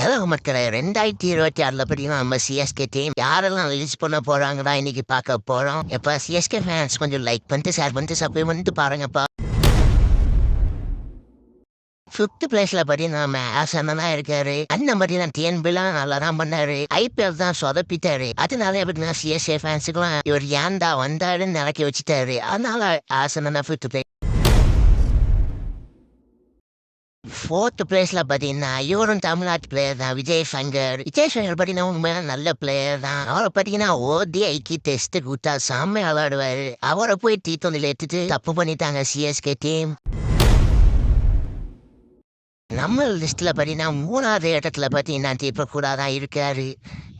Hello மக்களே 2026 பார்த்தீங்கன்னா நம்ம சிஎஸ்கே டீம் யாரெல்லாம் ரிலீஸ் பண்ண போறாங்கடா இன்னைக்கு பார்க்க போறோம். எப்ப சிஎஸ்கே ஃபேன்ஸ் கொஞ்சம் லைக் பண்ணிட்டு ஷேர் பண்ணிட்டு சப்ஸ்கிரைப் பண்ணிட்டு பாருங்கப்பா. ஃபிஃப்த் பிளேஸ்ல பார்த்தீங்கன்னா நம்ம ஆசனா இருக்காரு. அந்த மாதிரி தான் டிஎன்பிலாம் நல்லா தான் பண்ணாரு. ஐபிஎல் தான் சொதப்பிட்டாரு. அதனால பார்த்தீங்கன்னா சிஎஸ்கே ஃபேன்ஸுக்குலாம் இவர் ஏன்டா வந்தாருன்னு நினைக்க வச்சுட்டாரு. அதனால ஆசனா ஃபிஃப்த் பிளேஸ். ஃபோர்த் பிளேஸ்ல பார்த்தீங்கன்னா இவரும் தமிழ்நாட்டு பிளேயர் தான் விஜய் சங்கர். விஜய் சங்கர் பார்த்தீங்கன்னா உண்மையான நல்ல பிளேயர் தான். அவரை பார்த்தீங்கன்னா ஓடிஐக்கு டெஸ்ட் கொடுத்தா செம்ம விளையாடுவாரு. அவரை போய் T20 எடுத்துட்டு தப்பு பண்ணிட்டாங்க சிஎஸ்கே டீம். நம்ம லிஸ்ட்ல பார்த்தீங்கன்னா 3வது இடத்துல பார்த்தீங்கன்னா தீபக் கூட தான் இருக்காரு.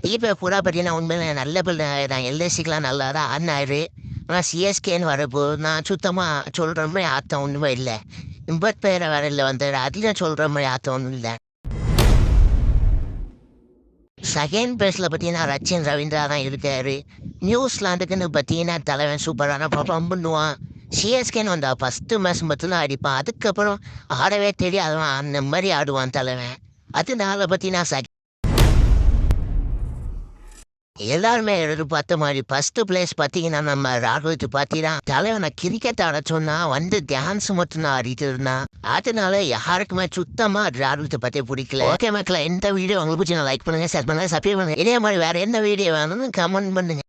தீபக் கூட பார்த்தீங்கன்னா உண்மையில நல்ல பிள்ளையர் தான். எல்ஐசிக்கெலாம் நல்லா தான் ஆடினாரு. ஆனால் சிஎஸ்கேன்னு வரப்போது நான் சுத்தமாக சொல்கிற மாதிரி அர்த்தம் ஒன்றுமே இல்லை. இம்பட் பேரை வரல வந்தார். அதில் சொல்கிற மாதிரி அர்த்தம் ஒன்றும் இல்லை. செகண்ட் பிளேஸில் பார்த்தீங்கன்னா ரச்சின் ரவீந்திரா தான் இருக்காரு. நியூசிலாண்டுக்குன்னு பார்த்தீங்கன்னா தலைவன் சூப்பரான பர்ஃபார்ம் பண்ணுவான். சிஎஸ்கேன்னு வந்தா ஃபஸ்ட்டு மேட்ச் மட்டும்தான் அடிப்பான். அதுக்கப்புறம் ஆடவே தெரியாதவன் அந்த மாதிரி ஆடுவான் தலைவன். அதனால பார்த்தீங்கன்னா எல்லாருமே எதிர்பார்த்த மாதிரி ஃபர்ஸ்ட் பிளேஸ் பார்த்தீங்கன்னா நம்ம ராகுலுக்கு பார்த்தீங்கன்னா தலைவனை கிரிக்கெட் ஆட சொன்னா டான்ஸ் மட்டும் தான் ஆடிட்டு இருந்தான். அதனால யாருக்குமே சுத்தமா ராகுலுக்கு பற்றி பிடிக்கல. ஓகே மக்களே, இந்த வீடியோ உங்களுக்கு பிடிச்சி லைக் பண்ணுங்க, ஷேர் பண்ணுங்க, சப்ஸ்கிரைப் பண்ணுங்க. இதே மாதிரி வேற எந்த வீடியோ வேணும்னு கமெண்ட் பண்ணுங்க.